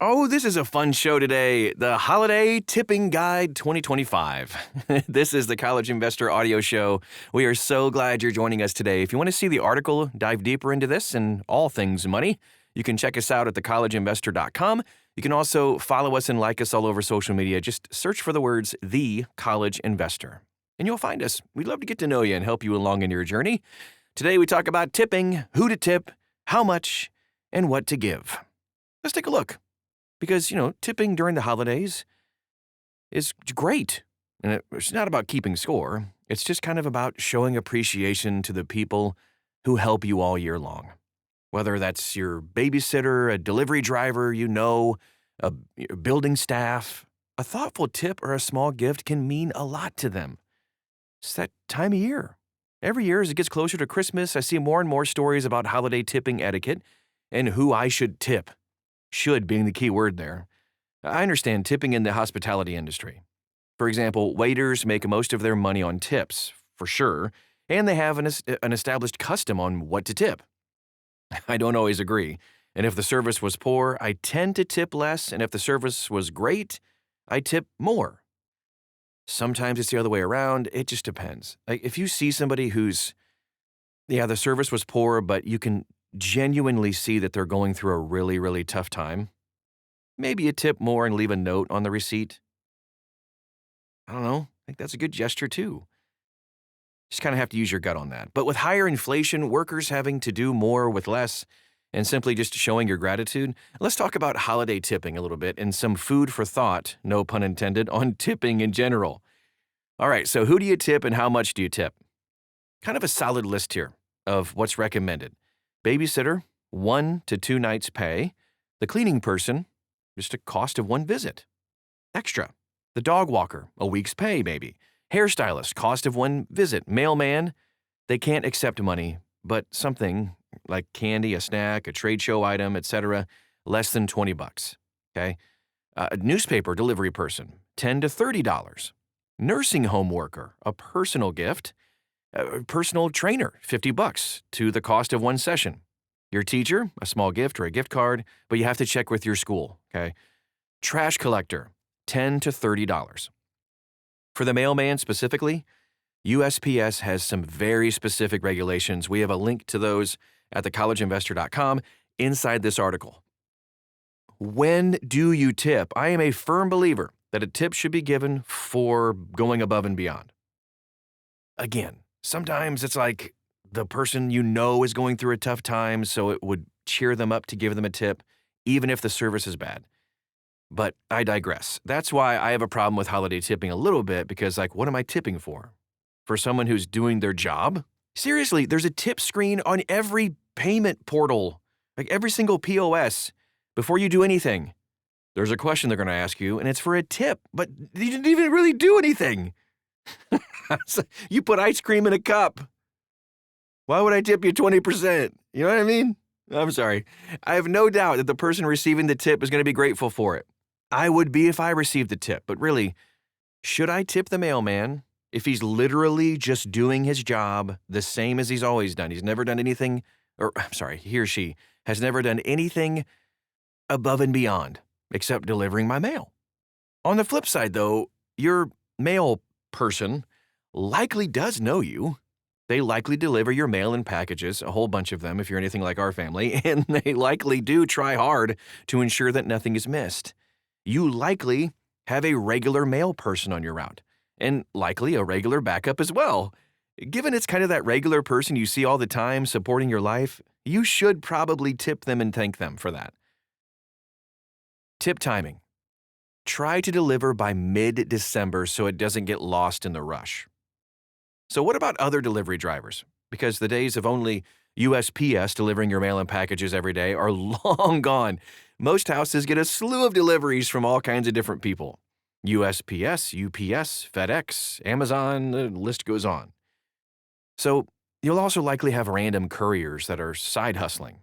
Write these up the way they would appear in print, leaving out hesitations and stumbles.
Oh, this is a fun show today. The Holiday Tipping Guide 2025. This is the College Investor audio show. We are so glad you're joining us today. If you want to see the article, dive deeper into this and all things money, you can check us out at thecollegeinvestor.com. You can also follow us and like us all over social media. Just search for the words The College Investor, and you'll find us. We'd love to get to know you and help you along in your journey. Today we talk about tipping, who to tip, how much, and what to give. Let's take a look. Because, tipping during the holidays is great. And it's not about keeping score. It's just kind of about showing appreciation to the people who help you all year long. Whether that's your babysitter, a delivery driver, a building staff, a thoughtful tip or a small gift can mean a lot to them. It's that time of year. Every year as it gets closer to Christmas, I see more and more stories about holiday tipping etiquette and who I should tip. Should being the key word there. I understand tipping in the hospitality industry. For example, waiters make most of their money on tips, for sure, and they have an established custom on what to tip. I don't always agree, and if the service was poor, I tend to tip less, and if the service was great, I tip more. Sometimes it's the other way around. It just depends. Like if you see somebody the service was poor, but you can genuinely see that they're going through a really, really tough time, maybe you tip more and leave a note on the receipt. I don't know. I think that's a good gesture too. Just kind of have to use your gut on that. But with higher inflation, workers having to do more with less, and simply just showing your gratitude, let's talk about holiday tipping a little bit and some food for thought, no pun intended, on tipping in general. All right, so who do you tip and how much do you tip? Kind of a solid list here of what's recommended. Babysitter, 1 to 2 nights pay. The cleaning person, just a cost of 1 visit. Extra. The dog walker, a week's pay maybe. Hairstylist, cost of 1 visit. Mailman, they can't accept money, but something like candy, a snack, a trade show item, etc., less than $20. Okay? A newspaper delivery person, $10 to $30. Nursing home worker, a personal gift. A personal trainer, $50 to the cost of 1 session. Your teacher, a small gift or a gift card, but you have to check with your school, okay? Trash collector, $10 to $30. For the mailman specifically, USPS has some very specific regulations. We have a link to those at thecollegeinvestor.com inside this article. When do you tip? I am a firm believer that a tip should be given for going above and beyond. Again, sometimes it's like the person is going through a tough time, so it would cheer them up to give them a tip, even if the service is bad. But I digress. That's why I have a problem with holiday tipping a little bit, because what am I tipping for? For someone who's doing their job? Seriously, there's a tip screen on every payment portal, like every single POS, before you do anything. There's a question they're going to ask you, and it's for a tip, but you didn't even really do anything. You put ice cream in a cup. Why would I tip you 20%? You know what I mean? I'm sorry. I have no doubt that the person receiving the tip is going to be grateful for it. I would be if I received the tip, but really, should I tip the mailman if he's literally just doing his job the same as he's always done? He's never done anything, he or she has never done anything above and beyond except delivering my mail. On the flip side, though, your mail person likely does know you. They likely deliver your mail in packages, a whole bunch of them if you're anything like our family, and they likely do try hard to ensure that nothing is missed. You likely have a regular mail person on your route, and likely a regular backup as well. Given it's kind of that regular person you see all the time supporting your life, you should probably tip them and thank them for that. Tip timing. Try to deliver by mid-December so it doesn't get lost in the rush. So what about other delivery drivers? Because the days of only USPS delivering your mail and packages every day are long gone. Most houses get a slew of deliveries from all kinds of different people. USPS, UPS, FedEx, Amazon, the list goes on. So you'll also likely have random couriers that are side hustling,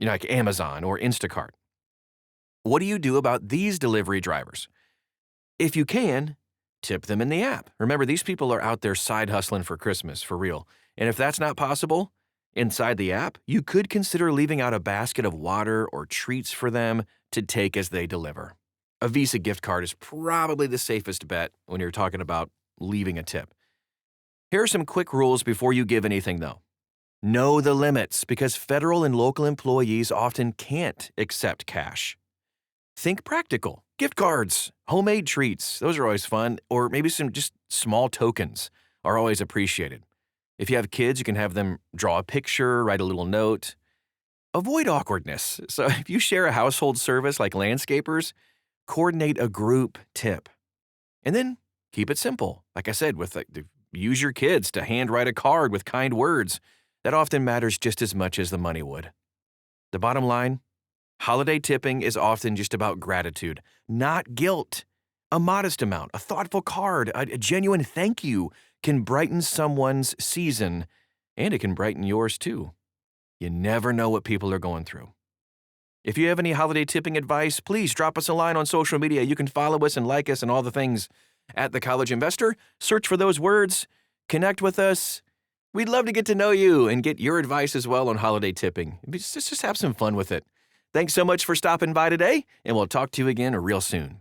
like Amazon or Instacart. What do you do about these delivery drivers? If you can, tip them in the app. Remember, these people are out there side hustling for Christmas, for real. And if that's not possible, Inside the app, you could consider leaving out a basket of water or treats for them to take as they deliver. A Visa gift card is probably the safest bet when you're talking about leaving a tip. Here are some quick rules before you give anything, though. Know the limits because federal and local employees often can't accept cash. Think practical. Gift cards, homemade treats, those are always fun, or maybe some just small tokens are always appreciated. If you have kids, you can have them draw a picture, write a little note. Avoid awkwardness. So if you share a household service like landscapers, coordinate a group tip. And then keep it simple. Like I said, use your kids to handwrite a card with kind words. That often matters just as much as the money would. The bottom line, holiday tipping is often just about gratitude, not guilt. A modest amount, a thoughtful card, a genuine thank you can brighten someone's season, and it can brighten yours too. You never know what people are going through. If you have any holiday tipping advice, please drop us a line on social media. You can follow us and like us and all the things at The College Investor. Search for those words, connect with us. We'd love to get to know you and get your advice as well on holiday tipping. Just have some fun with it. Thanks so much for stopping by today, and we'll talk to you again real soon.